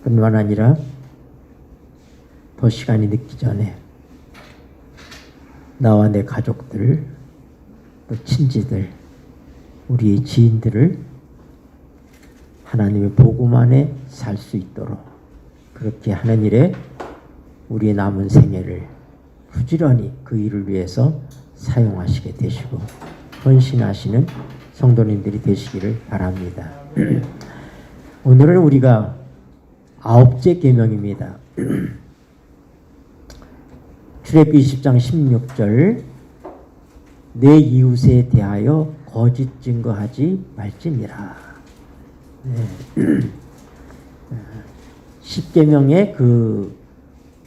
뿐만 아니라 더 시간이 늦기 전에 나와 내 가족들, 또 친지들, 우리의 지인들을 하나님의 복음 안에 살 수 있도록 그렇게 하는 일에 우리의 남은 생애를 부지런히 그 일을 위해서 사용하시게 되시고 헌신하시는 성도님들이 되시기를 바랍니다. 오늘은 우리가 9째 계명입니다. 출애굽기 20장 16절 내 이웃에 대하여 거짓 증거하지 말지니라. 네. 10계명의 그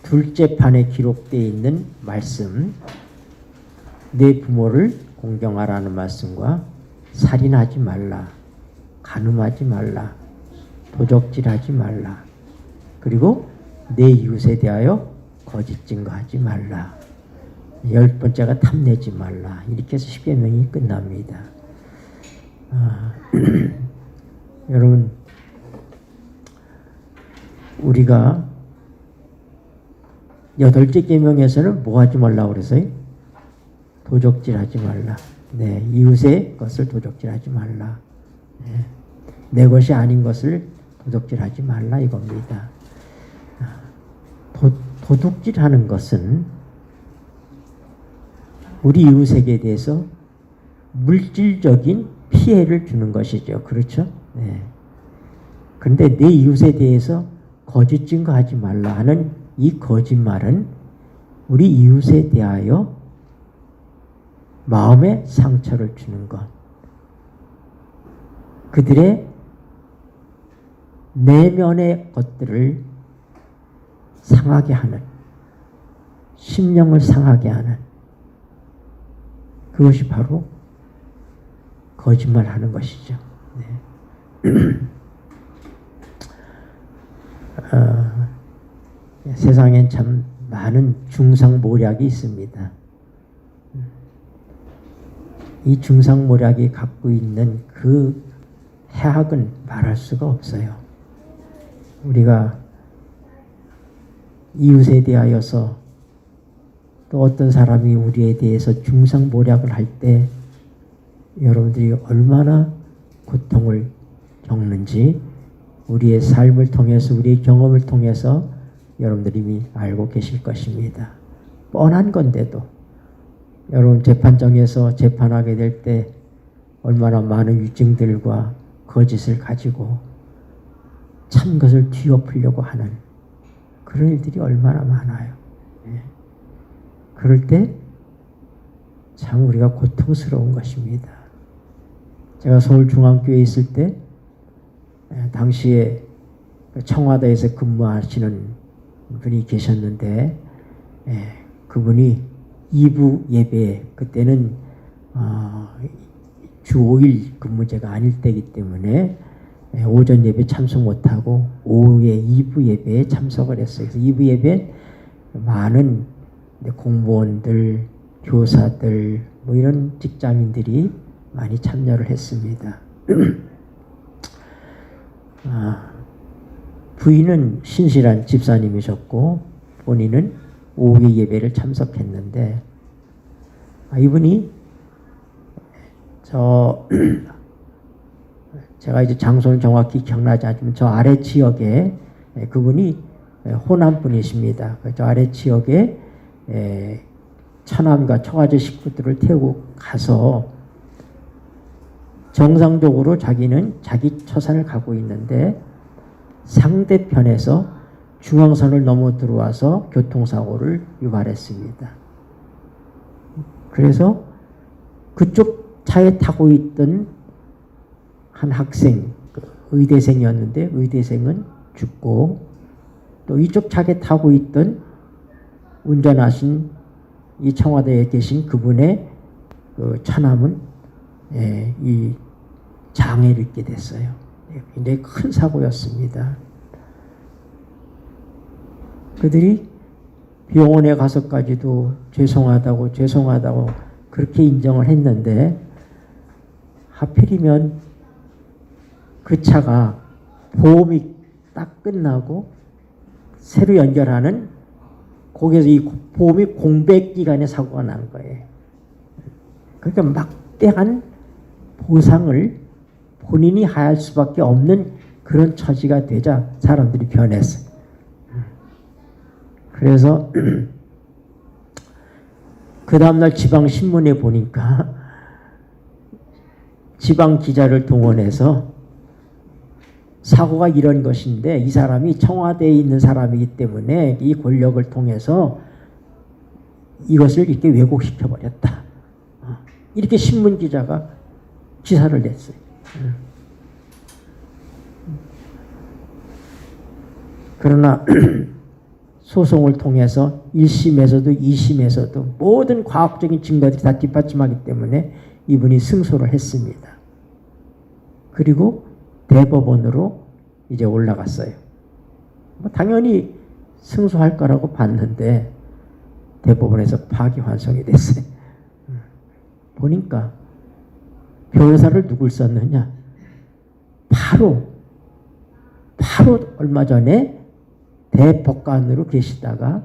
둘째 판에 기록되어 있는 말씀, 내 부모를 공경하라는 말씀과 살인하지 말라, 간음하지 말라, 도적질하지 말라, 그리고 내 이웃에 대하여 거짓 증거하지 말라, 10번째가 탐내지 말라, 이렇게 해서 10계명이 끝납니다. 여러분, 우리가 8째 계명에서는 뭐 하지 말라고 그랬어요? 도적질하지 말라. 네, 이웃의 것을 도적질하지 말라. 네, 내 것이 아닌 것을 도둑질하지 말라 이겁니다. 도둑질하는 것은 우리 이웃에게 대해서 물질적인 피해를 주는 것이죠. 그렇죠? 네. 그런데 내 이웃에 대해서 거짓 증거하지 말라 하는 이 거짓말은 우리 이웃에 대하여 마음에 상처를 주는 것, 그들의 내면의 것들을 상하게 하는, 심령을 상하게 하는, 그것이 바로 거짓말하는 것이죠. 네. 세상엔 참 많은 중상모략이 있습니다. 이 중상모략이 갖고 있는 그 해악은 말할 수가 없어요. 우리가 이웃에 대하여서 또 어떤 사람이 우리에 대해서 중상모략을 할 때 여러분들이 얼마나 고통을 겪는지 우리의 삶을 통해서, 우리의 경험을 통해서 여러분들이 이미 알고 계실 것입니다. 뻔한 건데도 여러분 재판정에서 재판하게 될 때 얼마나 많은 위증들과 거짓을 가지고 참 것을 뒤엎으려고 하는 그런 일들이 얼마나 많아요. 예. 그럴 때 참 우리가 고통스러운 것입니다. 제가 서울중앙교회에 있을 때 당시에 청와대에서 근무하시는 분이 계셨는데 그분이 2부 예배, 그때는 주 5일 근무제가 아닐 때이기 때문에 오전 예배 참석 못하고 오후에 2부 예배에 참석을 했어요. 그래서 2부 예배에 많은 공무원들, 교사들, 뭐 이런 직장인들이 많이 참여를 했습니다. 부인은 신실한 집사님이셨고 본인은 오후에 예배를 참석했는데 이분이 제가 이제 장소는 정확히 기억나지 않지만 저 아래 지역에 그분이 호남 분이십니다. 저 아래 지역에 처남과 처가제 식구들을 태우고 가서 정상적으로 자기는 자기 처산을 가고 있는데 상대편에서 중앙선을 넘어 들어와서 교통사고를 유발했습니다. 그래서 그쪽 차에 타고 있던 한 학생, 의대생이었는데 의대생은 죽고 또 이쪽 차에 타고 있던 운전하신 이 청와대에 계신 그분의 그 처남은 이 장애를 입게 됐어요. 굉장히 큰 사고였습니다. 그들이 병원에 가서까지도 죄송하다고 그렇게 인정을 했는데 하필이면 그 차가 보험이 딱 끝나고 새로 연결하는 거기에서 이 보험이 공백 기간에 사고가 난 거예요. 그러니까 막대한 보상을 본인이 하할 수밖에 없는 그런 처지가 되자 사람들이 변했어요. 그래서 그 다음날 지방신문에 보니까 지방 기자를 동원해서 사고가 이런 것인데 이 사람이 청와대에 있는 사람이기 때문에 이 권력을 통해서 이것을 이렇게 왜곡시켜 버렸다. 이렇게 신문 기자가 기사를 냈어요. 그러나 소송을 통해서 1심에서도 2심에서도 모든 과학적인 증거들이 다 뒷받침하기 때문에 이분이 승소를 했습니다. 그리고 대법원으로 이제 올라갔어요. 뭐 당연히 승소할 거라고 봤는데 대법원에서 파기환송이 됐어요. 보니까 변호사를 누굴 썼느냐? 바로 얼마 전에 대법관으로 계시다가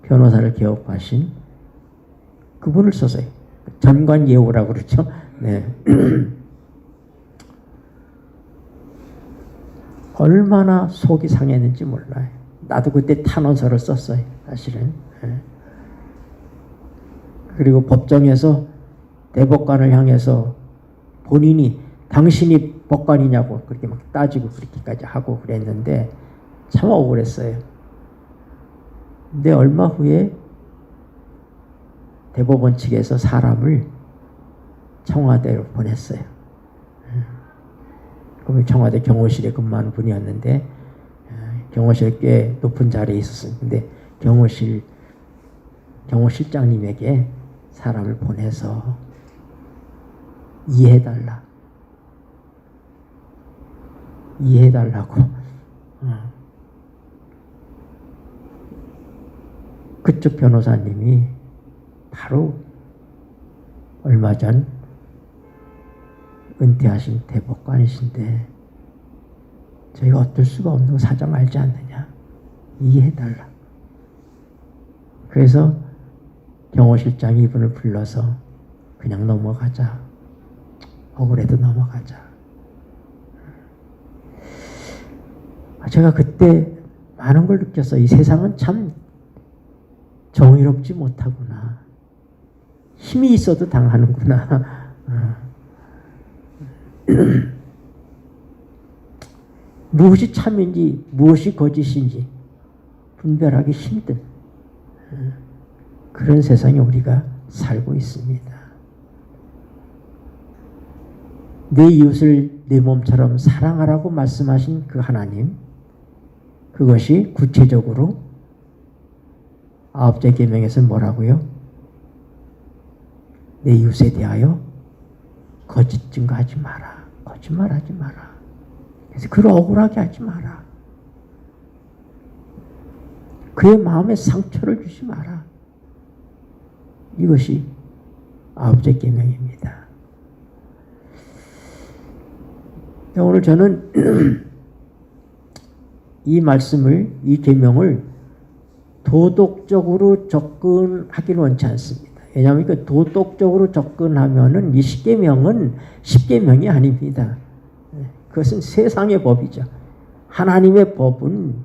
변호사를 개업하신 그분을 썼어요. 전관예우라고 그러죠. 네. 얼마나 속이 상했는지 몰라요. 나도 그때 탄원서를 썼어요. 사실은. 그리고 법정에서 대법관을 향해서 본인이 당신이 법관이냐고 그렇게 막 따지고 그렇게까지 하고 그랬는데 참 억울했어요. 근데 얼마 후에 대법원 측에서 사람을 청와대로 보냈어요. 그럼 청와대 경호실에 근무하는 분이었는데 경호실에 꽤 높은 자리에 있었어요. 근데 경호실장님에게 사람을 보내서 이해해달라고 그쪽 변호사님이 바로 얼마 전 은퇴하신 대법관이신데 저희가 어쩔 수가 없는 거 사정 알지 않느냐, 이해해달라. 그래서 경호실장이 이분을 불러서 그냥 넘어가자, 억울해도 넘어가자. 제가 그때 많은 걸 느꼈어요. 이 세상은 참 정의롭지 못하구나. 힘이 있어도 당하는구나. 무엇이 참인지 무엇이 거짓인지 분별하기 힘든 그런 세상에 우리가 살고 있습니다. 내 이웃을 내 몸처럼 사랑하라고 말씀하신 그 하나님, 그것이 구체적으로 아홉째 계명에서는 뭐라고요? 내 이웃에 대하여 거짓 증거하지 마라. 거짓말하지 마라. 그래서 그를 억울하게 하지 마라. 그의 마음에 상처를 주지 마라. 이것이 아홉째 계명입니다. 오늘 저는 이 말씀을, 이 계명을 도덕적으로 접근하기는 원치 않습니다. 왜냐하면 그 도덕적으로 접근하면은 이 십계명은 십계명이 아닙니다. 그것은 세상의 법이죠. 하나님의 법은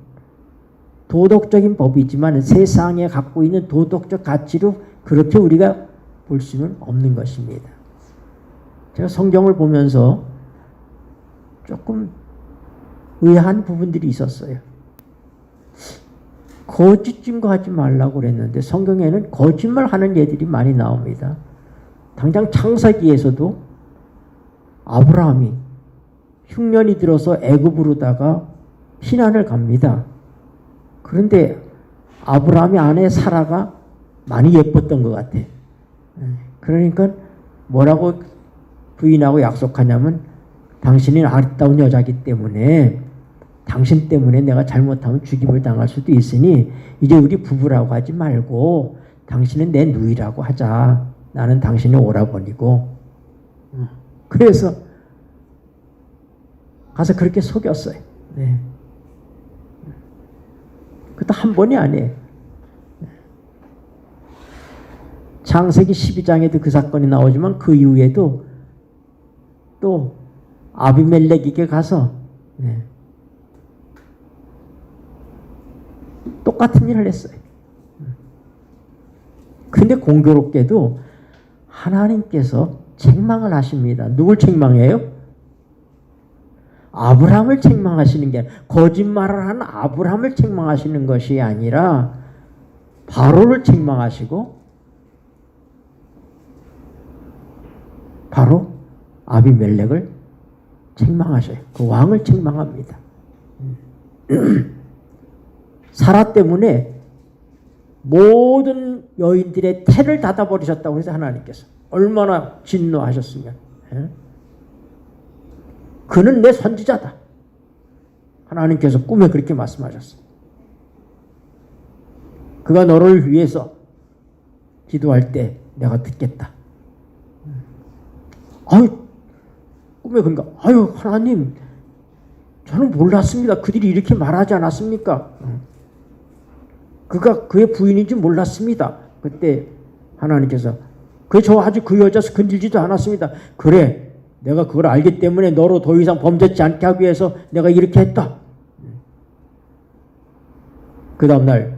도덕적인 법이지만 세상에 갖고 있는 도덕적 가치로 그렇게 우리가 볼 수는 없는 것입니다. 제가 성경을 보면서 조금 의아한 부분들이 있었어요. 거짓 증거하지 말라고 그랬는데 성경에는 거짓말하는 예들이 많이 나옵니다. 당장 창세기에서도 아브라함이 흉년이 들어서 애굽으로다가 피난을 갑니다. 그런데 아브라함의 아내 사라가 많이 예뻤던 것 같아. 그러니까 뭐라고 부인하고 약속하냐면 당신은 아름다운 여자이기 때문에 당신 때문에 내가 잘못하면 죽임을 당할 수도 있으니 이제 우리 부부라고 하지 말고 당신은 내 누이라고 하자. 나는 당신의 오라버니고. 그래서 가서 그렇게 속였어요. 네. 한 번이 아니에요. 창세기 12장에도 그 사건이 나오지만 그 이후에도 또 아비멜렉에게 가서 똑같은 일을 했어요. 근데 공교롭게도 하나님께서 책망을 하십니다. 누굴 책망해요? 아브라함을 책망하시는 게 아니라, 거짓말을 한 아브라함을 책망하시는 것이 아니라 바로를 책망하시고 바로 아비멜렉을 책망하셔요. 그 왕을 책망합니다. 사라 때문에 모든 여인들의 태를 닫아버리셨다고 해서 하나님께서 얼마나 진노하셨으면. 그는 내 선지자다. 하나님께서 꿈에 그렇게 말씀하셨어요. 그가 너를 위해서 기도할 때 내가 듣겠다. 아유, 꿈에 그러니까, 아유, 하나님, 저는 몰랐습니다. 그들이 이렇게 말하지 않았습니까? 그가 그의 부인인지 몰랐습니다. 그때 하나님께서, 저 아직 그 여자 건들지도 않았습니다. 그래, 내가 그걸 알기 때문에 너로 더 이상 범죄치 않게 하기 위해서 내가 이렇게 했다. 그 다음날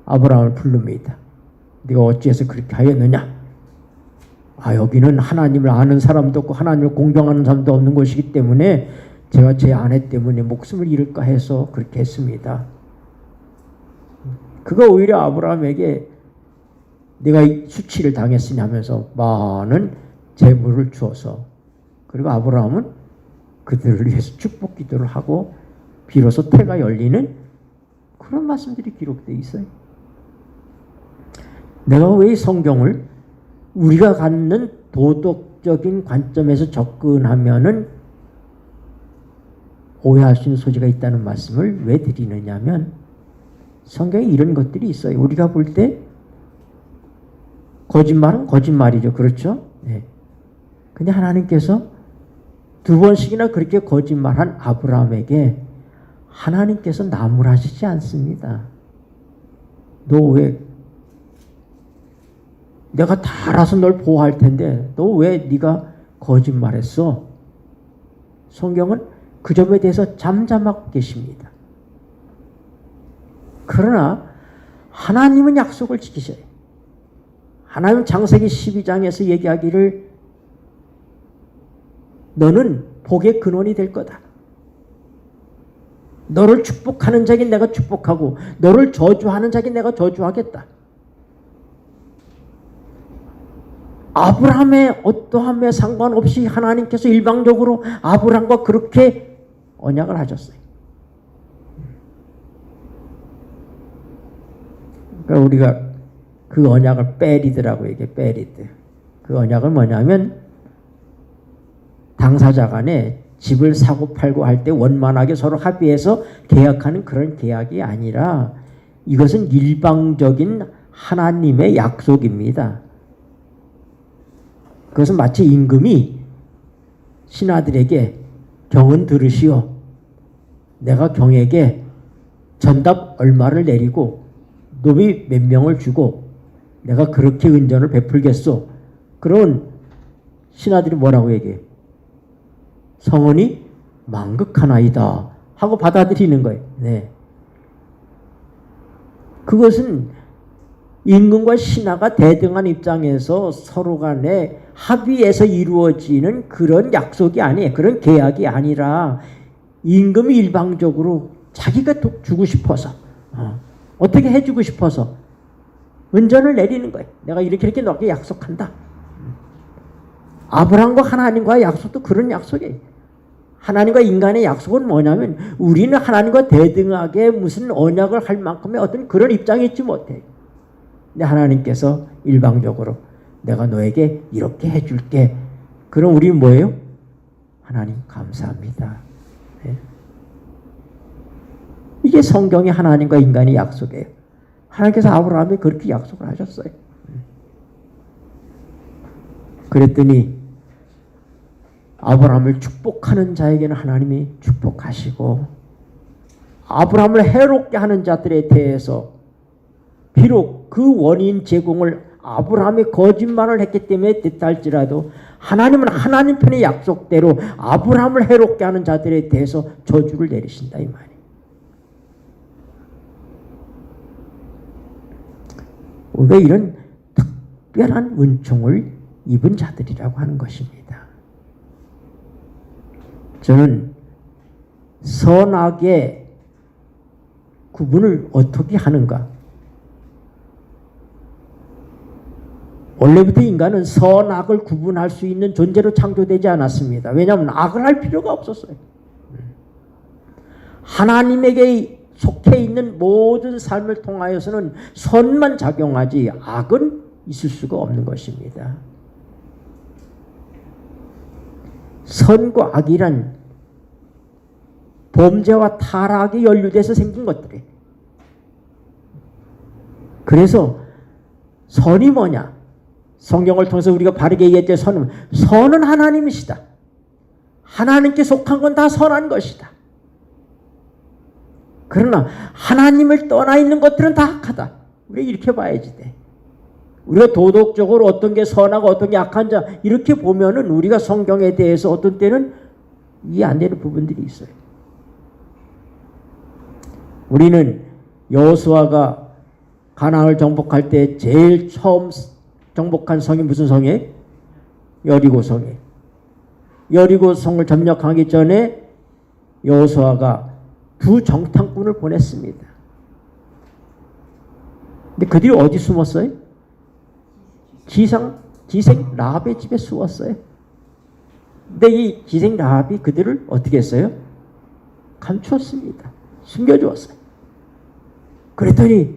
아브라함을 부릅니다. 네가 어찌해서 그렇게 하였느냐? 여기는 하나님을 아는 사람도 없고 하나님을 공경하는 사람도 없는 곳이기 때문에 제가 제 아내 때문에 목숨을 잃을까 해서 그렇게 했습니다. 그가 오히려 아브라함에게 내가 수치를 당했으니 하면서 많은 재물을 주어서, 그리고 아브라함은 그들을 위해서 축복 기도를 하고 비로소 태가 열리는 그런 말씀들이 기록되어 있어요. 내가 왜 이 성경을 우리가 갖는 도덕적인 관점에서 접근하면은 오해할 수 있는 소지가 있다는 말씀을 왜 드리느냐면, 성경에 이런 것들이 있어요. 우리가 볼 때 거짓말은 거짓말이죠. 그렇죠? 네. 근데 하나님께서 두 번씩이나 그렇게 거짓말한 아브라함에게 하나님께서 나무라시지 않습니다. 너 왜, 내가 다 알아서 널 보호할 텐데 너 왜 네가 거짓말했어? 성경은 그 점에 대해서 잠잠하고 계십니다. 그러나 하나님은 약속을 지키셔요. 하나님 창세기 12장에서 얘기하기를 너는 복의 근원이 될 거다. 너를 축복하는 자에게 내가 축복하고 너를 저주하는 자에게 내가 저주하겠다. 아브라함의 어떠함에 상관없이 하나님께서 일방적으로 아브라함과 그렇게 언약을 하셨어요. 그러니까 우리가 그 언약을 베리드라고 얘기해. 베리드. 그 언약은 뭐냐면 당사자 간에 집을 사고 팔고 할 때 원만하게 서로 합의해서 계약하는 그런 계약이 아니라 이것은 일방적인 하나님의 약속입니다. 그것은 마치 임금이 신하들에게 경은 들으시오. 내가 경에게 전답 얼마를 내리고 노비 몇 명을 주고 내가 그렇게 은전을 베풀겠소. 그런 신하들이 뭐라고 얘기해요? 성원이 만극하나이다 하고 받아들이는 거예요. 네. 그것은 임금과 신하가 대등한 입장에서 서로 간에 합의해서 이루어지는 그런 약속이 아니에요. 그런 계약이 아니라 임금이 일방적으로 자기가 주고 싶어서 어떻게 해주고 싶어서 은전을 내리는 거예요. 내가 이렇게 너에게 약속한다. 아브라함과 하나님과의 약속도 그런 약속이에요. 하나님과 인간의 약속은 뭐냐면 우리는 하나님과 대등하게 무슨 언약을 할 만큼의 어떤 그런 입장에 있지 못해요. 근데 하나님께서 일방적으로 내가 너에게 이렇게 해줄게. 그럼 우리 뭐예요? 하나님 감사합니다. 네. 이게 성경의 하나님과 인간의 약속이에요. 하나님께서 아브라함에 그렇게 약속을 하셨어요. 그랬더니 아브라함을 축복하는 자에게는 하나님이 축복하시고 아브라함을 해롭게 하는 자들에 대해서 비록 그 원인 제공을 아브라함이 거짓말을 했기 때문에 됐다 할지라도 하나님은 하나님 편의 약속대로 아브라함을 해롭게 하는 자들에 대해서 저주를 내리신다 이 말이에요. 우리가 이런 특별한 은총을 입은 자들이라고 하는 것입니다. 저는 선악의 구분을 어떻게 하는가? 원래부터 인간은 선악을 구분할 수 있는 존재로 창조되지 않았습니다. 왜냐하면 악을 할 필요가 없었어요. 하나님에게 속해 있는 모든 삶을 통하여서는 선만 작용하지 악은 있을 수가 없는 것입니다. 선과 악이란 범죄와 타락이 연루돼서 생긴 것들이에요. 그래서 선이 뭐냐? 성경을 통해서 우리가 바르게 얘기했죠. 선은 하나님이시다. 하나님께 속한 건 다 선한 것이다. 그러나 하나님을 떠나 있는 것들은 다 악하다. 우리가 이렇게 봐야지 돼. 우리가 도덕적으로 어떤 게 선하고 어떤 게 악한 자 이렇게 보면은 우리가 성경에 대해서 어떤 때는 이해 안 되는 부분들이 있어요. 우리는 여호수아가 가나안을 정복할 때 제일 처음 정복한 성이 무슨 성이에요? 여리고성이에요. 여리고성을 점령하기 전에 여호수아가 두 정탐꾼을 보냈습니다. 근데 그들이 어디 숨었어요? 지생 라합의 집에 숨었어요. 근데 이 지생 라합이 그들을 어떻게 했어요? 감추었습니다. 숨겨주었어요. 그랬더니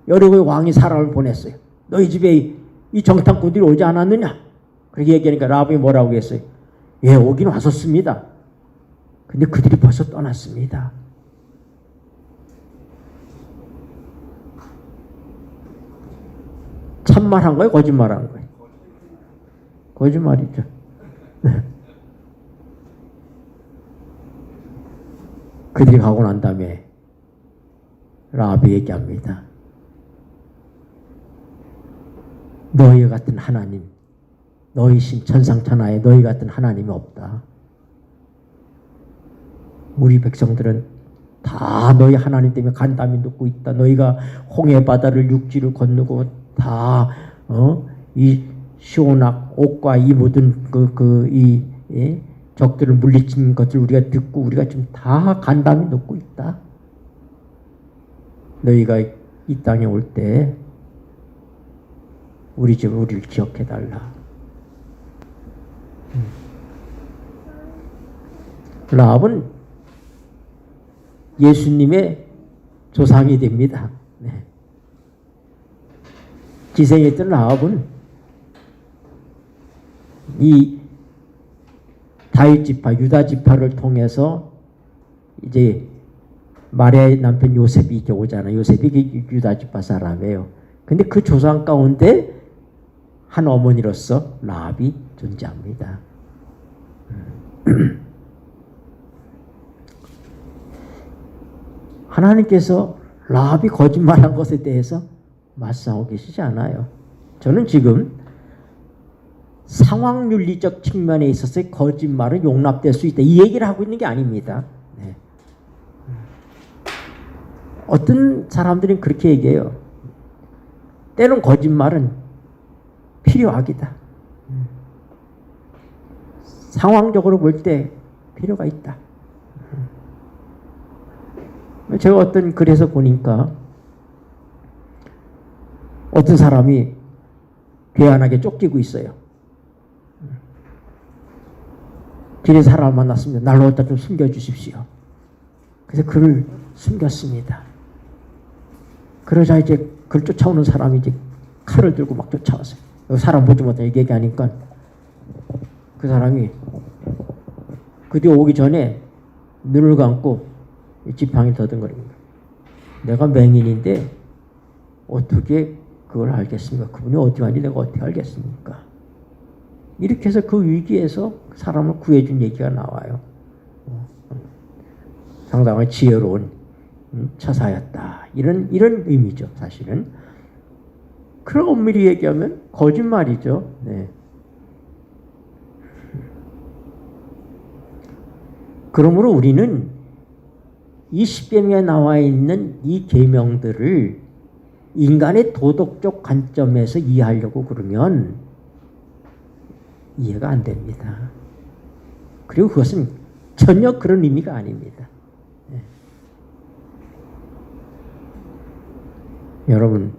여리고의 왕이 사람을 보냈어요. 너희 집에 이 정탐꾼들이 오지 않았느냐? 그렇게 얘기하니까 라합이 뭐라고 했어요? 예, 오긴 왔었습니다. 근데 그들이 벌써 떠났습니다. 참말한 거예요? 거짓말한 거예요? 거짓말이죠. 그들이 가고 난 다음에 라합이 얘기합니다. 너희 같은 하나님, 너희 신 천상천하에 너희 같은 하나님이 없다. 우리 백성들은 다 너희 하나님 때문에 간담이 눕고 있다. 너희가 홍해 바다를 육지로 건너고 다 이 시온악 옥과 이 모든 적들을 물리친 것을 우리가 듣고 우리가 지금 다 간담이 눕고 있다. 너희가 이 땅에 올 때 우리 집을 우리를 기억해달라. 라합은 예수님의 조상이 됩니다. 네. 기생했던 라합은 이 다윗 지파, 유다 지파를 통해서 이제 마리아의 남편 요셉이 이제 오잖아요. 요셉이 유다 지파 사람이에요. 근데 그 조상 가운데 한 어머니로서 라합이 존재합니다. 하나님께서 라합이 거짓말한 것에 대해서 맞서고 계시지 않아요. 저는 지금 상황윤리적 측면에 있어서의 거짓말은 용납될 수 있다. 이 얘기를 하고 있는 게 아닙니다. 네. 어떤 사람들은 그렇게 얘기해요. 때론 거짓말은 필요하기다. 상황적으로 볼 때 필요가 있다. 제가 어떤 글에서 보니까 어떤 사람이 괴한하게 쫓기고 있어요. 길에 사람을 만났습니다. 날로 어디다 좀 숨겨주십시오. 그래서 그를 숨겼습니다. 그러자 이제 그를 쫓아오는 사람이 이제 칼을 들고 막 쫓아왔어요. 사람 보지 못해 얘기하니까 그 사람이 그 뒤에 오기 전에 눈을 감고 지팡이 더듬거립니다. 내가 맹인인데 어떻게 그걸 알겠습니까? 그분이 어디 갔는지 내가 어떻게 알겠습니까? 이렇게 해서 그 위기에서 사람을 구해준 얘기가 나와요. 상당히 지혜로운 처사였다. 이런 의미죠, 사실은. 그런 엄밀히 얘기하면 거짓말이죠. 네. 그러므로 우리는 이 십계명에 나와 있는 이 계명들을 인간의 도덕적 관점에서 이해하려고 그러면 이해가 안 됩니다. 그리고 그것은 전혀 그런 의미가 아닙니다. 네. 여러분,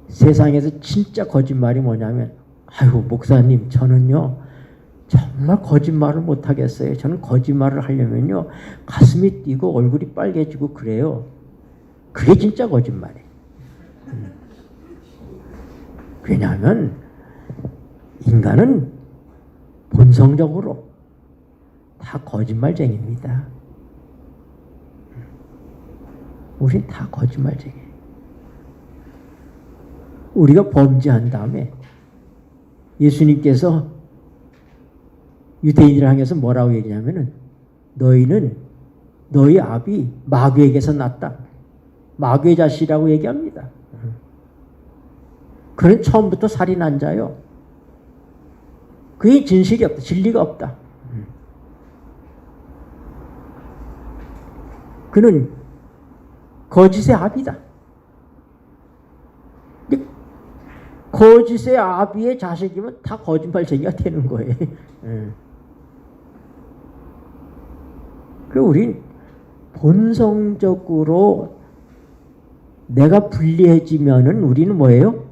세상에서 진짜 거짓말이 뭐냐면, 아이고 목사님, 저는요 정말 거짓말을 못하겠어요. 저는 거짓말을 하려면요 가슴이 뛰고 얼굴이 빨개지고 그래요. 그게 진짜 거짓말이에요. 왜냐하면 인간은 본성적으로 다 거짓말쟁이입니다. 우린 다 거짓말쟁이에요. 우리가 범죄한 다음에 예수님께서 유대인들을 향해서 뭐라고 얘기냐면은 너희는 너희 아비 마귀에게서 났다. 마귀의 자식이라고 얘기합니다. 그는 처음부터 살인한 자요. 그게 진실이 없다. 진리가 없다. 그는 거짓의 아비다. 거짓의 아비의 자식이면 다 거짓말쟁이가 되는 거예요. 그리고 우린 본성적으로 내가 불리해지면은 우리는 뭐예요?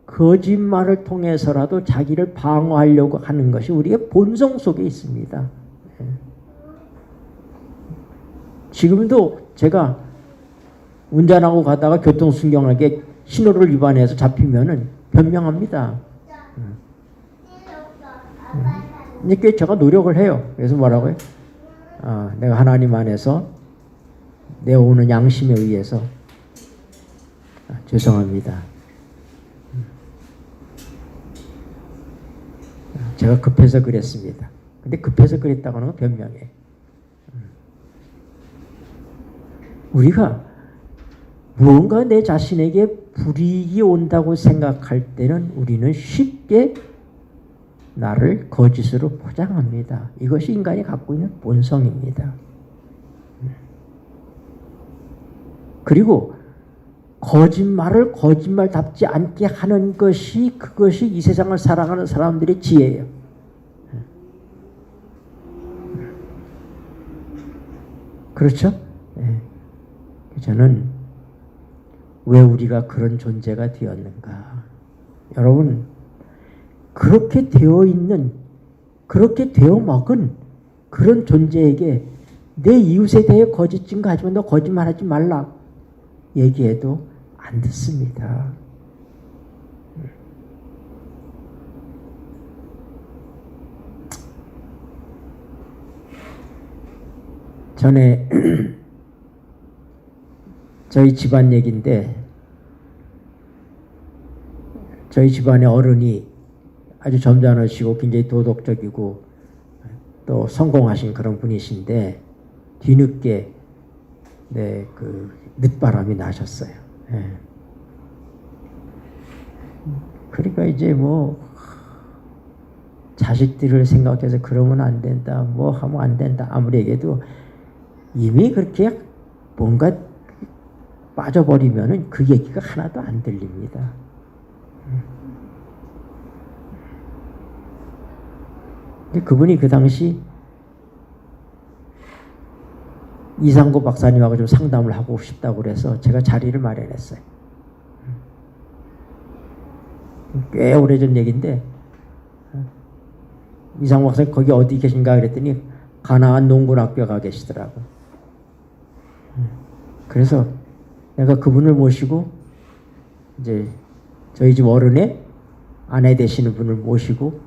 거짓말을 통해서라도 자기를 방어하려고 하는 것이 우리의 본성 속에 있습니다. 지금도 제가 운전하고 가다가 교통순경하게 신호를 위반해서 잡히면은 변명합니다. 이제 제가 노력을 해요. 그래서 뭐라고요? 내가 하나님 안에서 내 오는 양심에 의해서 죄송합니다. 제가 급해서 그랬습니다. 근데 급해서 그랬다고 하는 건 변명해. 우리가 무언가 내 자신에게 불이익이 온다고 생각할 때는 우리는 쉽게 나를 거짓으로 포장합니다. 이것이 인간이 갖고 있는 본성입니다. 그리고 거짓말을 거짓말답지 않게 하는 것이 그것이 이 세상을 살아가는 사람들의 지혜예요. 그렇죠? 네. 저는 왜 우리가 그런 존재가 되었는가? 여러분, 그렇게 되어 있는, 그렇게 되어 먹은 그런 존재에게 내 이웃에 대해 거짓 증거하지만 너 거짓말하지 말라 얘기해도 안 듣습니다. 전에 저희 집안 얘기인데 저희 집안의 어른이 아주 점잖으시고 굉장히 도덕적이고 또 성공하신 그런 분이신데 뒤늦게 그 늦바람이 나셨어요. 예. 그러니까 이제 뭐 자식들을 생각해서 그러면 안 된다, 뭐 하면 안 된다 아무리 얘기해도 이미 그렇게 뭔가 빠져버리면은 그 얘기가 하나도 안 들립니다. 근데 그분이 그 당시 이상고 박사님하고 좀 상담을 하고 싶다고 그래서 제가 자리를 마련했어요. 꽤 오래전 얘기인데 이상고 박사님 거기 어디 계신가 그랬더니 가나안 농군학교 가 계시더라고. 그래서 내가 그분을 모시고 이제 저희 집 어른의 아내 되시는 분을 모시고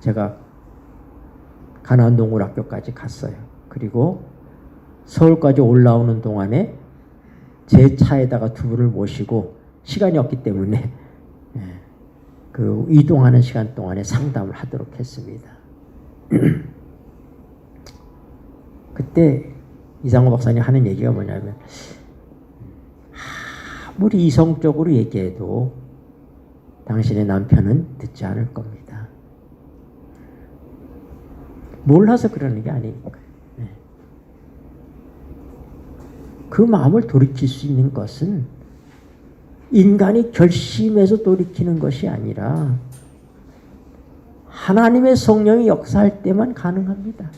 제가 가나안 농군학교까지 갔어요. 그리고 서울까지 올라오는 동안에 제 차에다가 두 분을 모시고 시간이 없기 때문에 그 이동하는 시간 동안에 상담을 하도록 했습니다. 그때 이상호 박사님 하는 얘기가 뭐냐면 아무리 이성적으로 얘기해도 당신의 남편은 듣지 않을 겁니다. 몰라서 그러는 게 아니니까. 그 마음을 돌이킬 수 있는 것은 인간이 결심해서 돌이키는 것이 아니라 하나님의 성령이 역사할 때만 가능합니다.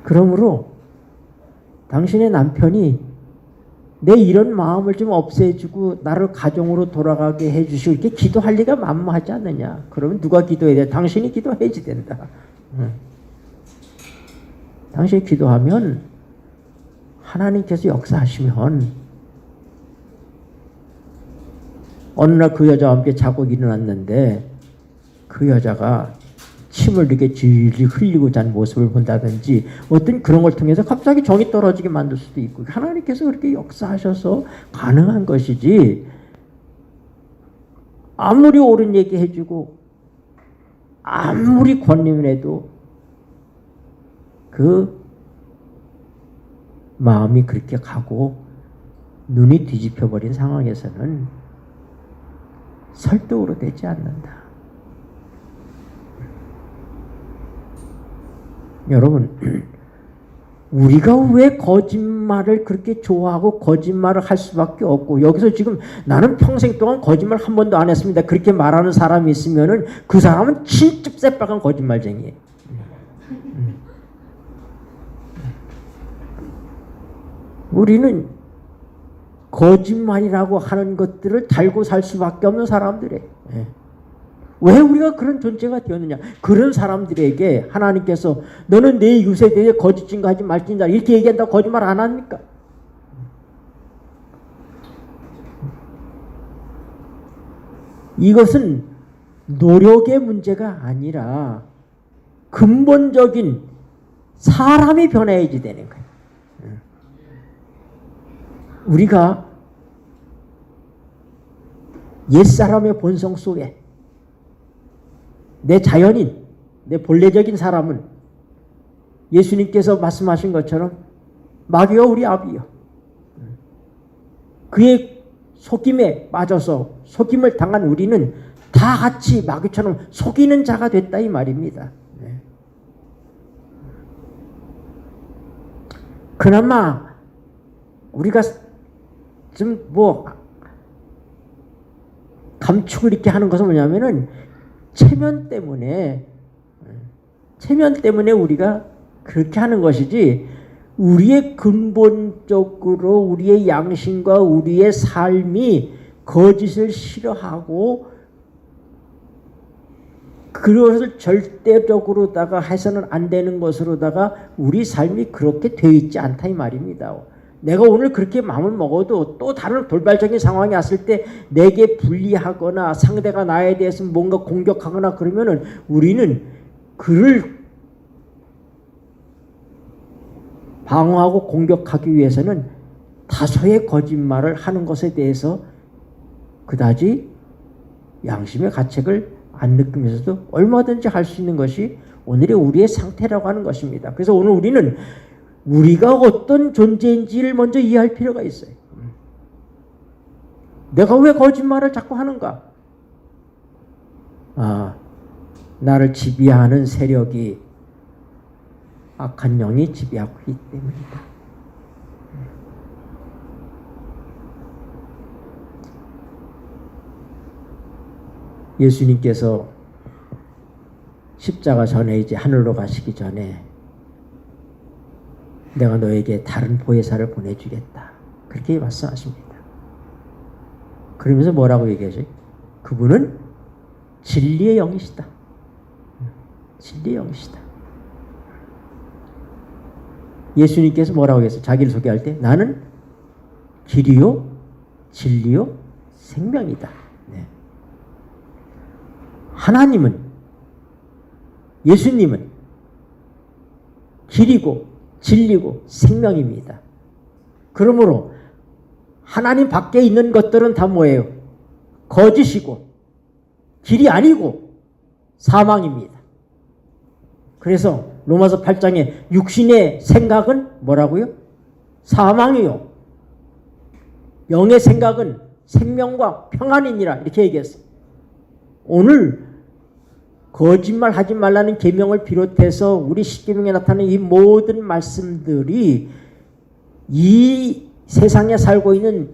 그러므로 당신의 남편이 내 이런 마음을 좀 없애주고 나를 가정으로 돌아가게 해주시고 이렇게 기도할 리가 만무하지 않느냐. 그러면 누가 기도해야 돼? 당신이 기도해야지 된다. 당신이 기도하면 하나님께서 역사하시면 어느 날 그 여자와 함께 자고 일어났는데 그 여자가 침을 이렇게 질질 흘리고 잔 모습을 본다든지 어떤 그런 걸 통해서 갑자기 정이 떨어지게 만들 수도 있고 하나님께서 그렇게 역사하셔서 가능한 것이지 아무리 옳은 얘기 해주고 아무리 권유를 해도 그 마음이 그렇게 가고 눈이 뒤집혀버린 상황에서는 설득으로 되지 않는다. 여러분, 우리가 왜 거짓말을 그렇게 좋아하고 거짓말을 할 수밖에 없고 여기서 지금 나는 평생 동안 거짓말 한 번도 안 했습니다. 그렇게 말하는 사람이 있으면은 그 사람은 진짜 새빨간 거짓말쟁이에요. 우리는 거짓말이라고 하는 것들을 달고 살 수밖에 없는 사람들이에요. 왜 우리가 그런 존재가 되었느냐? 그런 사람들에게 하나님께서 너는 내 유세 대에 거짓 증거하지 말지니라 이렇게 얘기한다고 거짓말 안 합니까? 이것은 노력의 문제가 아니라 근본적인 사람이 변해야지 되는 거예요. 우리가 옛사람의 본성 속에 내 자연인, 내 본래적인 사람은 예수님께서 말씀하신 것처럼 마귀가 우리 아비요. 그의 속임에 빠져서 속임을 당한 우리는 다 같이 마귀처럼 속이는 자가 됐다 이 말입니다. 그나마 우리가 좀 감축을 이렇게 하는 것은 뭐냐면은 체면 때문에 우리가 그렇게 하는 것이지 우리의 근본적으로 우리의 양심과 우리의 삶이 거짓을 싫어하고 그것을 절대적으로다가 해서는 안 되는 것으로다가 우리 삶이 그렇게 되어 있지 않다 이 말입니다. 내가 오늘 그렇게 마음을 먹어도 또 다른 돌발적인 상황이 왔을 때 내게 불리하거나 상대가 나에 대해서 뭔가 공격하거나 그러면은 우리는 그를 방어하고 공격하기 위해서는 다소의 거짓말을 하는 것에 대해서 그다지 양심의 가책을 안 느끼면서도 얼마든지 할 수 있는 것이 오늘의 우리의 상태라고 하는 것입니다. 그래서 오늘 우리는 우리가 어떤 존재인지를 먼저 이해할 필요가 있어요. 내가 왜 거짓말을 자꾸 하는가? 나를 지배하는 세력이 악한 영이 지배하고 있기 때문이다. 예수님께서 십자가 전에 이제 하늘로 가시기 전에 내가 너에게 다른 보혜사를 보내주겠다. 그렇게 말씀하십니다. 그러면서 뭐라고 얘기하죠? 그분은 진리의 영이시다. 진리의 영이시다. 예수님께서 뭐라고 했어요? 자기를 소개할 때 나는 길이요 진리요 생명이다. 네. 하나님은 예수님은 길이고 진리고 생명입니다. 그러므로 하나님 밖에 있는 것들은 다 뭐예요? 거짓이고 길이 아니고 사망입니다. 그래서 로마서 8장에 육신의 생각은 뭐라고요? 사망이요. 영의 생각은 생명과 평안이니라 이렇게 얘기했어요. 오늘 거짓말하지 말라는 계명을 비롯해서 우리 십계명에 나타나는 이 모든 말씀들이 이 세상에 살고 있는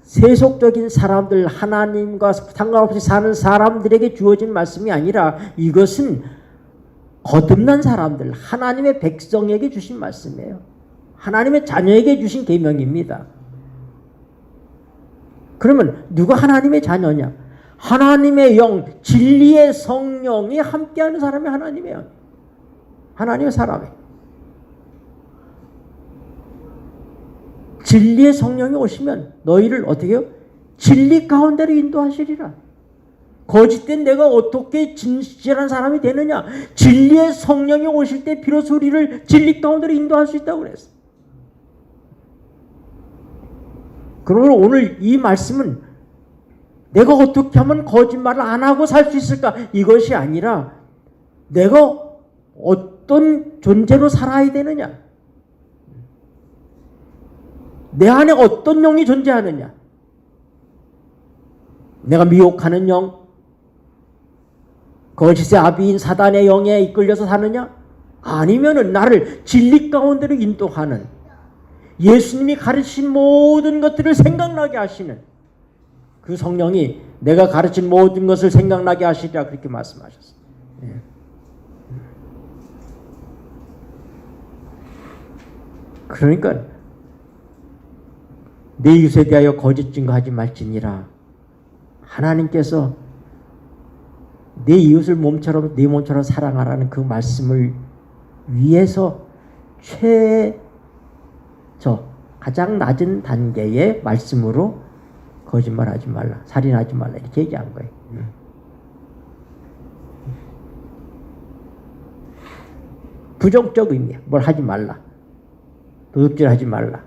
세속적인 사람들, 하나님과 상관없이 사는 사람들에게 주어진 말씀이 아니라 이것은 거듭난 사람들, 하나님의 백성에게 주신 말씀이에요. 하나님의 자녀에게 주신 계명입니다. 그러면 누가 하나님의 자녀냐? 하나님의 영, 진리의 성령이 함께하는 사람이 하나님이에요. 하나님의 사람이에요. 진리의 성령이 오시면 너희를 어떻게 해요? 진리 가운데로 인도하시리라. 거짓된 내가 어떻게 진실한 사람이 되느냐? 진리의 성령이 오실 때 비로소 우리를 진리 가운데로 인도할 수 있다고 그랬어. 그러므로 오늘 이 말씀은 내가 어떻게 하면 거짓말을 안 하고 살 수 있을까? 이것이 아니라 내가 어떤 존재로 살아야 되느냐? 내 안에 어떤 영이 존재하느냐? 내가 미혹하는 영, 거짓의 아비인 사단의 영에 이끌려서 사느냐? 아니면은 나를 진리 가운데로 인도하는 예수님이 가르친 모든 것들을 생각나게 하시는 그 성령이 내가 가르친 모든 것을 생각나게 하시리라 그렇게 말씀하셨어요. 예. 그러니까 내 이웃에 대하여 거짓 증거하지 말지니라. 하나님께서 내 이웃을 몸처럼 내 몸처럼 사랑하라는 그 말씀을 위해서 가장 낮은 단계의 말씀으로 거짓말하지 말라, 살인하지 말라 이렇게 얘기한 거예요. 부정적 의미야. 뭘 하지 말라, 도둑질하지 말라.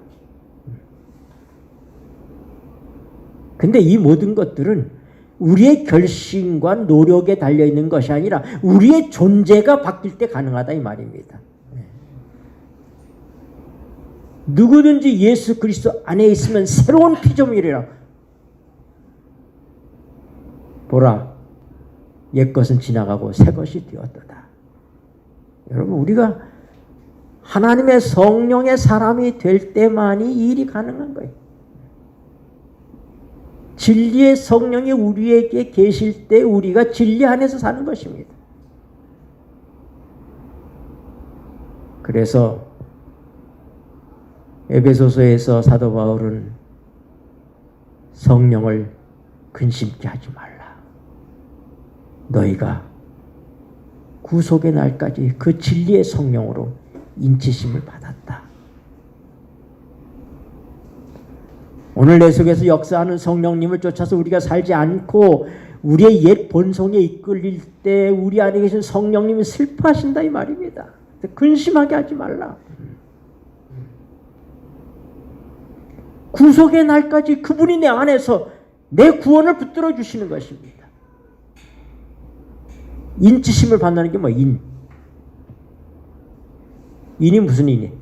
근데 이 모든 것들은 우리의 결심과 노력에 달려있는 것이 아니라 우리의 존재가 바뀔 때 가능하다 이 말입니다. 누구든지 예수 그리스도 안에 있으면 새로운 피조물이라. 보라, 옛것은 지나가고 새것이 되었도다. 여러분, 우리가 하나님의 성령의 사람이 될 때만이 이 일이 가능한 거예요. 진리의 성령이 우리에게 계실 때 우리가 진리 안에서 사는 것입니다. 그래서 에베소서에서 사도 바울은 성령을 근심케 하지 말라. 너희가 구속의 날까지 그 진리의 성령으로 인치심을 받았다. 오늘 내 속에서 역사하는 성령님을 쫓아서 우리가 살지 않고 우리의 옛 본성에 이끌릴 때 우리 안에 계신 성령님이 슬퍼하신다 이 말입니다. 근심하게 하지 말라. 구속의 날까지 그분이 내 안에서 내 구원을 붙들어 주시는 것입니다. 인치심을 받는 게 뭐야? 인이 무슨 인이?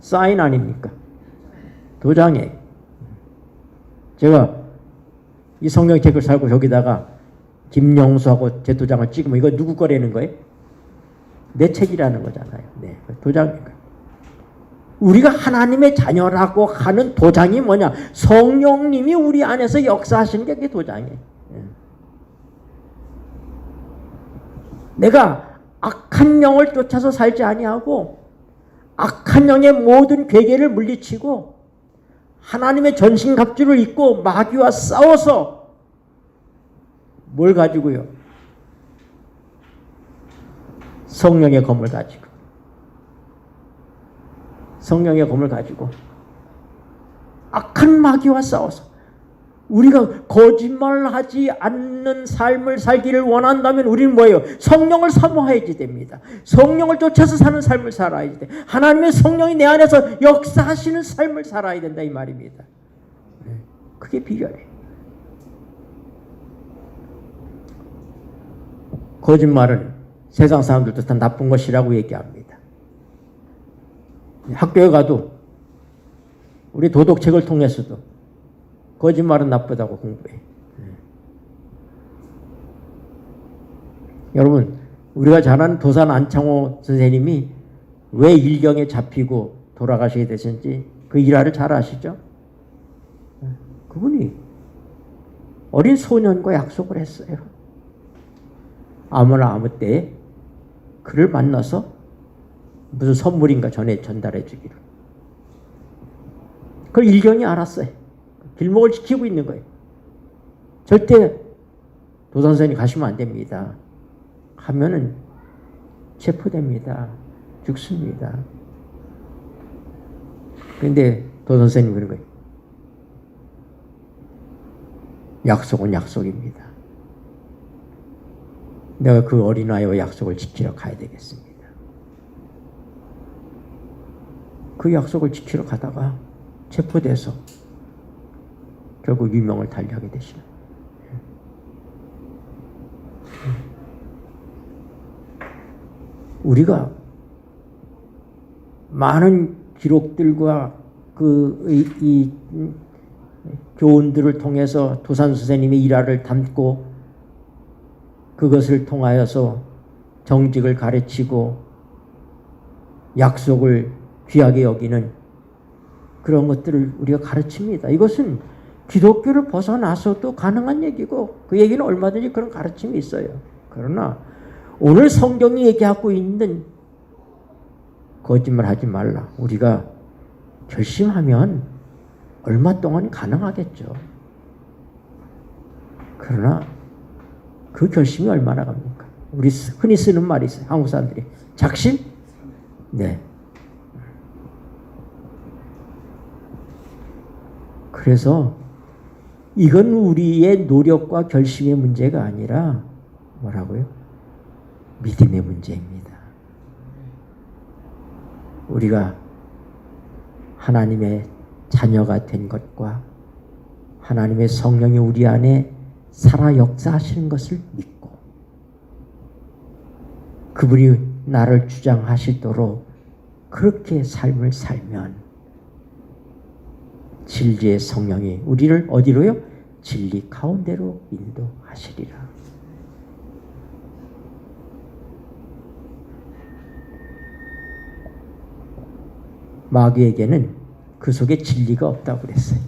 사인 아닙니까? 도장이에요. 제가 이 성경 책을 살고 여기다가 김영수하고 제 도장을 찍으면 이거 누구 거라는 거예요? 내 책이라는 거잖아요. 네, 도장인 거예요. 우리가 하나님의 자녀라고 하는 도장이 뭐냐? 성령님이 우리 안에서 역사하시는 게 그게 도장이에요. 내가 악한 영을 쫓아서 살지 아니하고 악한 영의 모든 괴계를 물리치고 하나님의 전신갑주를 입고 마귀와 싸워서 뭘 가지고요? 성령의 검을 가지고. 성령의 검을 가지고 악한 마귀와 싸워서 우리가 거짓말하지 않는 삶을 살기를 원한다면 우리는 뭐예요? 성령을 사모해야지 됩니다. 성령을 쫓아서 사는 삶을 살아야 돼. 하나님의 성령이 내 안에서 역사하시는 삶을 살아야 된다 이 말입니다. 그게 비결이에요. 거짓말은 세상 사람들도 다 나쁜 것이라고 얘기합니다. 학교에 가도 우리 도덕책을 통해서도 거짓말은 나쁘다고 공부해. 여러분, 우리가 잘 아는 도산 안창호 선생님이 왜 일경에 잡히고 돌아가시게 되셨는지 그 일화를 잘 아시죠? 그분이 어린 소년과 약속을 했어요. 아무나 아무 때에 그를 만나서 무슨 선물인가 전달해 주기로. 그걸 일경이 알았어요. 길목을 지키고 있는 거예요. 절대 도산선생님 가시면 안 됩니다. 하면은 체포됩니다. 죽습니다. 그런데 도선생님이 그런 거예요. 약속은 약속입니다. 내가 그 어린아이와 약속을 지키러 가야 되겠습니다. 그 약속을 지키러 가다가 체포돼서 결국 유명을 달리하게 되시는. 우리가 많은 기록들과 이 교훈들을 통해서 도산 선생님의 일화를 담고 그것을 통하여서 정직을 가르치고 약속을 귀하게 여기는 그런 것들을 우리가 가르칩니다. 이것은 기독교를 벗어나서도 가능한 얘기고 그 얘기는 얼마든지 그런 가르침이 있어요. 그러나 오늘 성경이 얘기하고 있는 거짓말 하지 말라. 우리가 결심하면 얼마 동안 가능하겠죠. 그러나 그 결심이 얼마나 갑니까? 우리 흔히 쓰는 말이 있어요. 한국 사람들이. 작심? 네. 그래서 이건 우리의 노력과 결심의 문제가 아니라 뭐라고요? 믿음의 문제입니다. 우리가 하나님의 자녀가 된 것과 하나님의 성령이 우리 안에 살아 역사하시는 것을 믿고 그분이 나를 주장하시도록 그렇게 삶을 살면 진리의 성령이 우리를 어디로요? 진리 가운데로 인도하시리라. 마귀에게는 그 속에 진리가 없다고 그랬어요.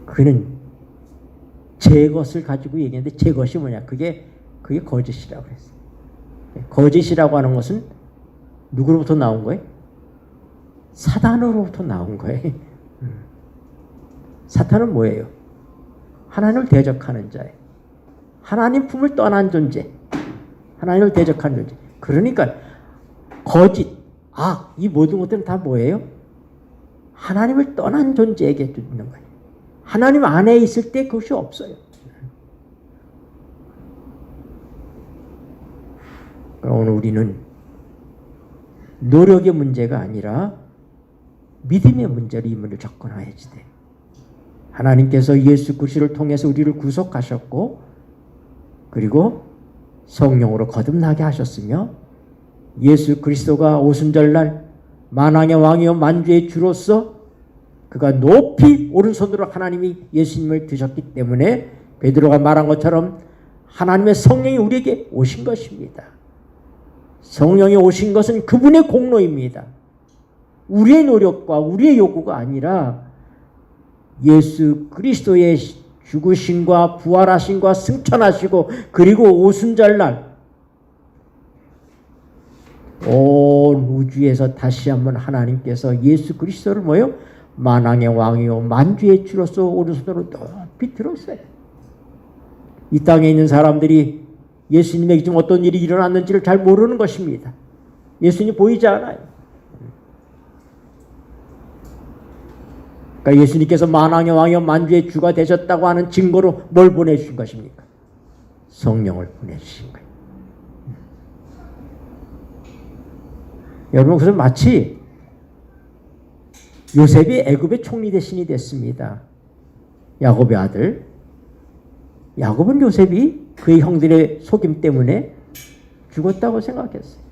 그는 제 것을 가지고 얘기했는데 제 것이 뭐냐? 그게 거짓이라고 그랬어요. 거짓이라고 하는 것은 누구로부터 나온 거예요? 사단으로부터 나온 거예요. 사탄은 뭐예요? 하나님을 대적하는 자예요. 하나님 품을 떠난 존재. 하나님을 대적하는 존재. 그러니까 거짓, 이 모든 것들은 다 뭐예요? 하나님을 떠난 존재에게 있는 거예요. 하나님 안에 있을 때 그것이 없어요. 오늘 우리는 노력의 문제가 아니라 믿음의 문제로 이 문을 접근해야지 돼. 하나님께서 예수 그리스도를 통해서 우리를 구속하셨고 그리고 성령으로 거듭나게 하셨으며 예수 그리스도가 오순절날 만왕의 왕이요 만주의 주로서 그가 높이 오른손으로 하나님이 예수님을 드셨기 때문에 베드로가 말한 것처럼 하나님의 성령이 우리에게 오신 것입니다. 성령이 오신 것은 그분의 공로입니다. 우리의 노력과 우리의 요구가 아니라 예수 그리스도의 죽으심과 부활하심과 승천하시고 그리고 오순절날 온 우주에서 다시 한번 하나님께서 예수 그리스도를 뭐요? 만왕의 왕이요 만주의 주로서 오른손으로 높이 들었어요. 이 땅에 있는 사람들이 예수님에게 지금 어떤 일이 일어났는지를 잘 모르는 것입니다. 예수님이 보이지 않아요. 그러니까 예수님께서 만왕의 왕이요 만주의 주가 되셨다고 하는 증거로 뭘 보내주신 것입니까? 성령을 보내주신 거예요. 여러분, 그래서 마치 요셉이 애굽의 총리 대신이 됐습니다. 야곱의 아들. 야곱은 요셉이 그의 형들의 속임 때문에 죽었다고 생각했어요.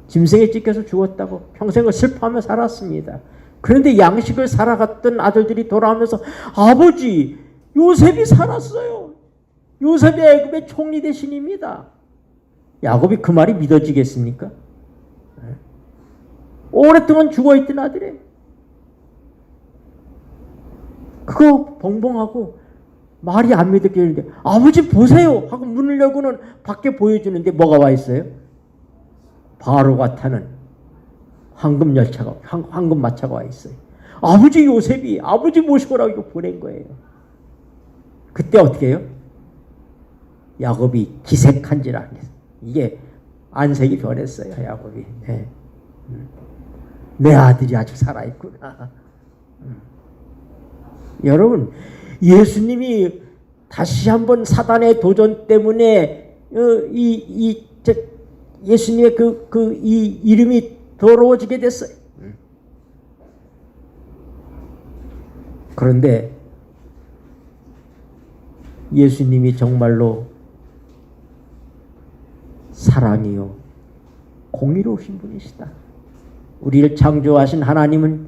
짐승에 찢겨서 죽었다고 평생을 슬퍼하며 살았습니다. 그런데 양식을 살아갔던 아들들이 돌아오면서 아버지 요셉이 살았어요. 요셉이 애굽의 총리 대신입니다. 야곱이 그 말이 믿어지겠습니까? 오랫동안 죽어있던 아들이에요. 그거 벙벙하고 말이 안 믿어지는데 아버지 보세요 하고 문을 열고는 밖에 보여주는데 뭐가 와 있어요? 바로가 타는 황금열차가 황금마차가 와 있어요. 아버지 요셉이 아버지 모시고 오라고 이거 보낸 거예요. 그때 어떻게 해요? 야곱이 기색한지라 이게 안색이 변했어요. 야곱이 내 아들이 아직 살아있구나. 여러분 예수님이 다시 한번 사단의 도전 때문에 예수님의 이 이름이 더러워지게 됐어요. 그런데 예수님이 정말로 사랑이요 공의로우신 분이시다. 우리를 창조하신 하나님은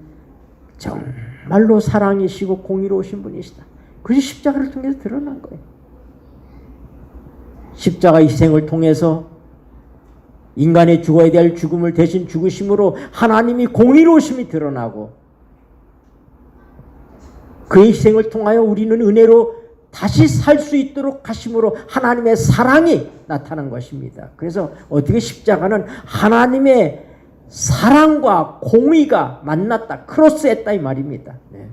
정말로 사랑이시고 공의로우신 분이시다. 그것이 십자가를 통해서 드러난 거예요. 십자가 희생을 통해서 인간의 죽어야 될 죽음을 대신 죽으심으로 하나님이 공의로우심이 드러나고 그의 희생을 통하여 우리는 은혜로 다시 살 수 있도록 하심으로 하나님의 사랑이 나타난 것입니다. 그래서 어떻게 십자가는 하나님의 사랑과 공의가 만났다. 크로스했다 이 말입니다. 네.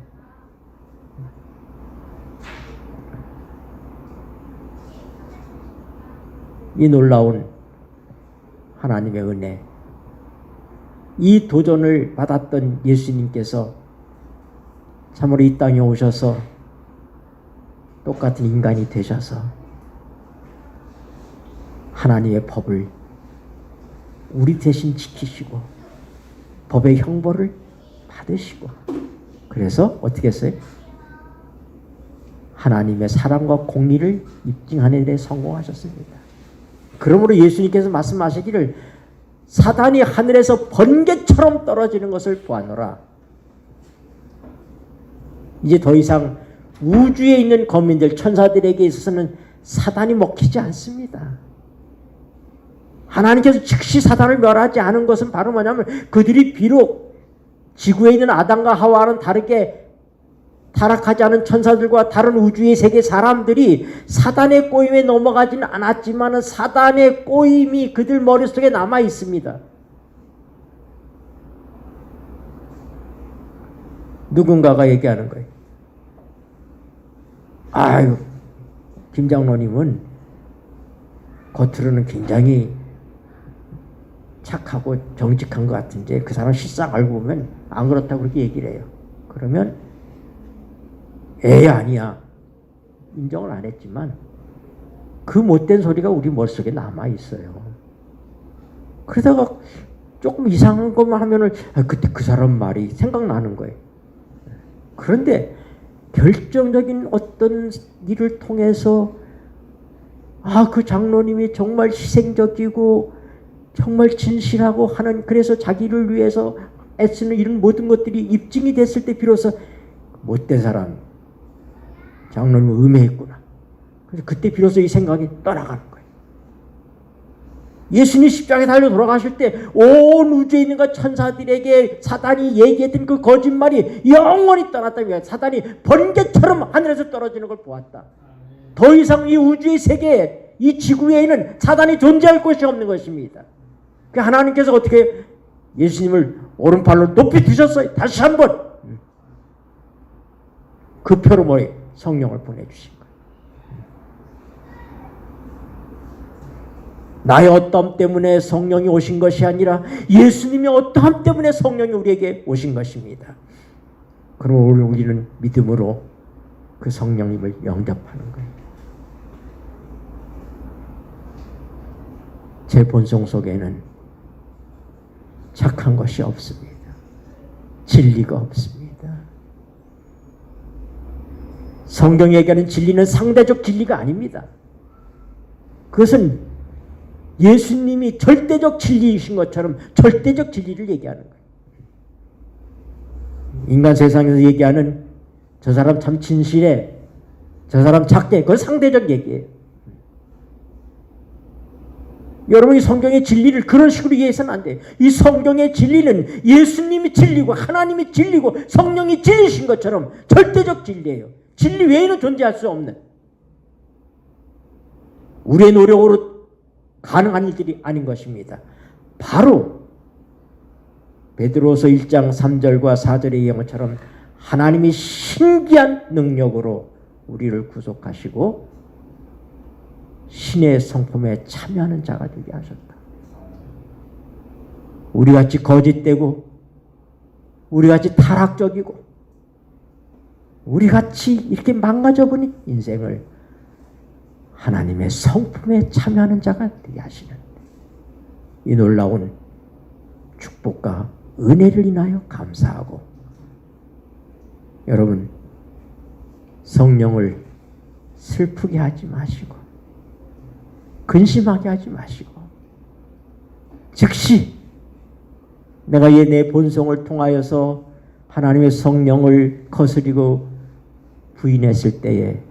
이 놀라운 하나님의 은혜, 이 도전을 받았던 예수님께서 참으로 이 땅에 오셔서 똑같은 인간이 되셔서 하나님의 법을 우리 대신 지키시고 법의 형벌을 받으시고 그래서 어떻게 했어요? 하나님의 사랑과 공의를 입증하는 데 성공하셨습니다. 그러므로 예수님께서 말씀하시기를 사단이 하늘에서 번개처럼 떨어지는 것을 보아노라. 이제 더 이상 우주에 있는 거민들 천사들에게 있어서는 사단이 먹히지 않습니다. 하나님께서 즉시 사단을 멸하지 않은 것은 바로 뭐냐면 그들이 비록 지구에 있는 아담과 하와와는 다르게 타락하지 않은 천사들과 다른 우주의 세계 사람들이 사단의 꼬임에 넘어가지는 않았지만 사단의 꼬임이 그들 머릿속에 남아 있습니다. 누군가가 얘기하는 거예요. 아유, 김 장로님은 겉으로는 굉장히 착하고 정직한 것 같은데 그 사람 실상 알고 보면 안 그렇다고 그렇게 얘기를 해요. 그러면 아니야. 인정을 안 했지만 그 못된 소리가 우리 머릿속에 남아 있어요. 그러다가 조금 이상한 것만 하면은 그때 그 사람 말이 생각나는 거예요. 그런데 결정적인 어떤 일을 통해서 그 장로님이 정말 희생적이고 정말 진실하고 하는 그래서 자기를 위해서 애쓰는 이런 모든 것들이 입증이 됐을 때 비로소 못된 사람 장로님은 음해했구나. 그래서 그때 비로소 이 생각이 떠나가는 거예요. 예수님 십자가에 달려 돌아가실 때 온 우주에 있는 것 천사들에게 사단이 얘기했던 그 거짓말이 영원히 떠났다. 사단이 번개처럼 하늘에서 떨어지는 걸 보았다. 더 이상 이 우주의 세계에 이 지구에는 사단이 존재할 곳이 없는 것입니다. 하나님께서 어떻게 예수님을 오른팔로 높이 드셨어요. 다시 한번 그 표로 성령을 보내주신 거예요. 나의 어떠함 때문에 성령이 오신 것이 아니라 예수님의 어떠함 때문에 성령이 우리에게 오신 것입니다. 그럼 우리는 믿음으로 그 성령님을 영접하는 거예요. 제 본성 속에는 착한 것이 없습니다. 진리가 없습니다. 성경이 얘기하는 진리는 상대적 진리가 아닙니다. 그것은 예수님이 절대적 진리이신 것처럼 절대적 진리를 얘기하는 거예요. 인간 세상에서 얘기하는 저 사람 참 진실해, 저 사람 착해, 그건 상대적 얘기예요. 여러분이 성경의 진리를 그런 식으로 이해해서는 안 돼요. 이 성경의 진리는 예수님이 진리고 하나님이 진리고 성령이 진리신 것처럼 절대적 진리예요. 진리 외에는 존재할 수 없는, 우리의 노력으로 가능한 일들이 아닌 것입니다. 바로 베드로서 1장 3절과 4절에 얘기한 것처럼 하나님이 신기한 능력으로 우리를 구속하시고 신의 성품에 참여하는 자가 되게 하셨다. 우리같이 거짓되고 우리같이 타락적이고 우리같이 이렇게 망가져버린 인생을 하나님의 성품에 참여하는 자가 되게 하시는 이 놀라운 축복과 은혜를 인하여 감사하고, 여러분 성령을 슬프게 하지 마시고 근심하게 하지 마시고, 즉시 내가 내 본성을 통하여서 하나님의 성령을 거스리고 부인했을 때에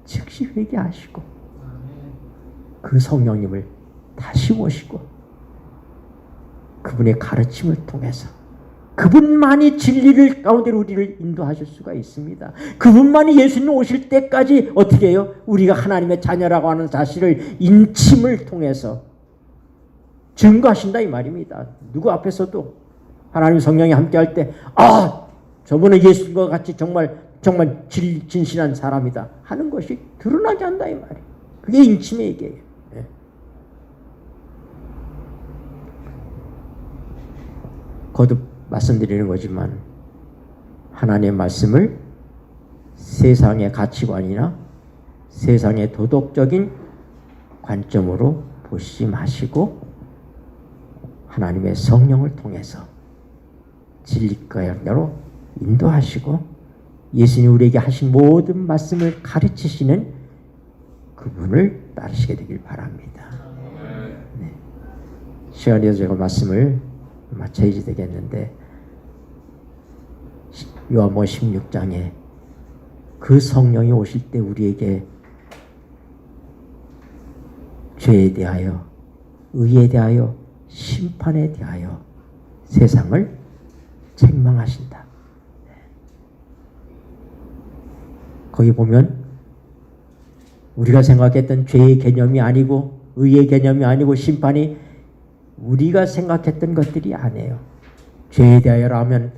즉시 회개하시고 그 성령님을 다시 모시고 그분의 가르침을 통해서, 그분만이 진리를 가운데로 우리를 인도하실 수가 있습니다. 그분만이 예수님 오실 때까지 어떻게 해요? 우리가 하나님의 자녀라고 하는 사실을 인침을 통해서 증거하신다 이 말입니다. 누구 앞에서도 하나님 성령이 함께할 때 저분은 예수님과 같이 정말 진실한 사람이다 하는 것이 드러나지 않는다 이 말이에요. 그게 인침의 얘기예요. 거듭 말씀드리는 거지만 하나님의 말씀을 세상의 가치관이나 세상의 도덕적인 관점으로 보시지 마시고 하나님의 성령을 통해서 진리가로 인도하시고 예수님 우리에게 하신 모든 말씀을 가르치시는 그분을 따르시게 되길 바랍니다. 네. 시간이 되어서 제가 말씀을 마쳐야지 되겠는데, 요한복음 16장에 그 성령이 오실 때 우리에게 죄에 대하여, 의에 대하여, 심판에 대하여 세상을 책망하신다. 거기 보면 우리가 생각했던 죄의 개념이 아니고 의의 개념이 아니고 심판이 우리가 생각했던 것들이 아니에요. 죄에 대하여라면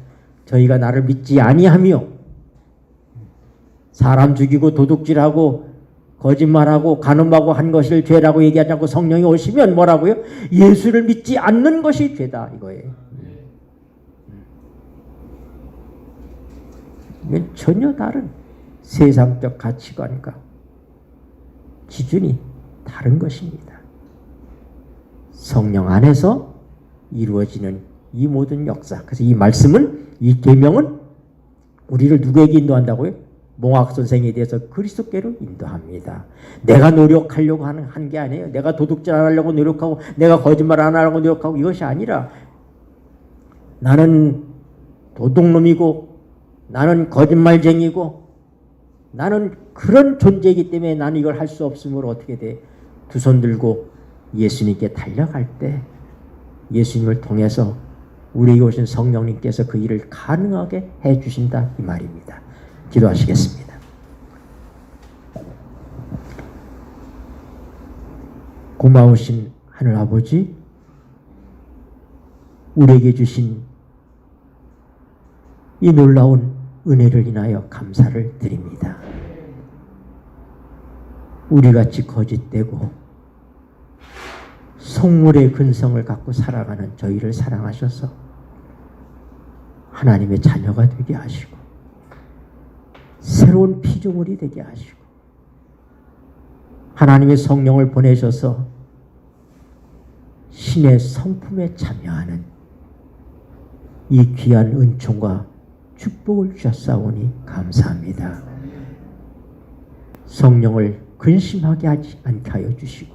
저희가 나를 믿지 아니하며 사람 죽이고 도둑질하고 거짓말하고 간음하고 한 것을 죄라고 얘기하지 않고 성령이 오시면 뭐라고요? 예수를 믿지 않는 것이 죄다 이거예요. 이건 전혀 다른 세상적 가치관과 기준이 다른 것입니다. 성령 안에서 이루어지는 이 모든 역사, 그래서 이 말씀은, 이 계명은 우리를 누구에게 인도한다고요? 몽학 선생에 대해서 그리스도께로 인도합니다. 내가 노력하려고 한 게 아니에요. 내가 도둑질 안 하려고 노력하고 내가 거짓말 안 하려고 노력하고 이것이 아니라, 나는 도둑놈이고 나는 거짓말쟁이고 나는 그런 존재이기 때문에 나는 이걸 할 수 없으므로 어떻게 돼? 두 손 들고 예수님께 달려갈 때 예수님을 통해서 우리에게 오신 성령님께서 그 일을 가능하게 해주신다 이 말입니다. 기도하시겠습니다. 고마우신 하늘 아버지, 우리에게 주신 이 놀라운 은혜를 인하여 감사를 드립니다. 우리같이 거짓되고 속물의 근성을 갖고 살아가는 저희를 사랑하셔서 하나님의 자녀가 되게 하시고 새로운 피조물이 되게 하시고 하나님의 성령을 보내셔서 신의 성품에 참여하는 이 귀한 은총과 축복을 주셨사오니 감사합니다. 성령을 근심하게 하지 않게 하여 주시고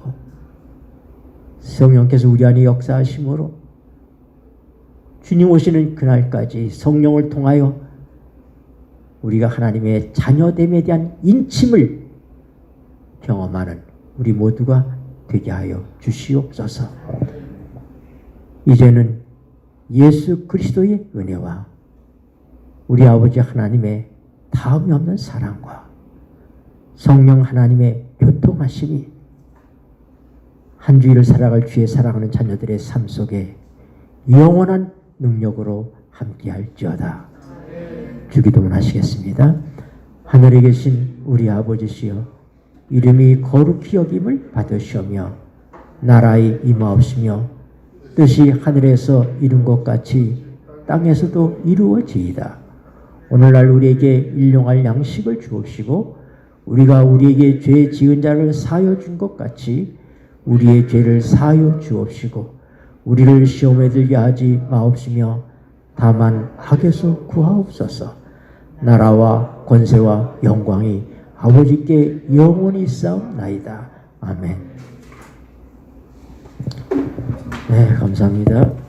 성령께서 우리 안에 역사하심으로 주님 오시는 그날까지 성령을 통하여 우리가 하나님의 자녀됨에 대한 인침을 경험하는 우리 모두가 되게 하여 주시옵소서. 이제는 예수 그리스도의 은혜와 우리 아버지 하나님의 다음이 없는 사랑과 성령 하나님의 교통하심이 한 주일을 살아갈 주의 사랑하는 자녀들의 삶 속에 영원한 능력으로 함께할지어다. 주기도문 하시겠습니다. 하늘에 계신 우리 아버지시여, 이름이 거룩히 여김을 받으시오며 나라의 임하옵시며 뜻이 하늘에서 이룬 것 같이 땅에서도 이루어지이다. 오늘날 우리에게 일용할 양식을 주옵시고 우리가 우리에게 죄 지은 자를 사하여 준 것 같이 우리의 죄를 사하여 주옵시고 우리를 시험에 들게 하지 마옵시며 다만 악에서 구하옵소서. 나라와 권세와 영광이 아버지께 영원히 있사옵나이다. 아멘. 네, 감사합니다.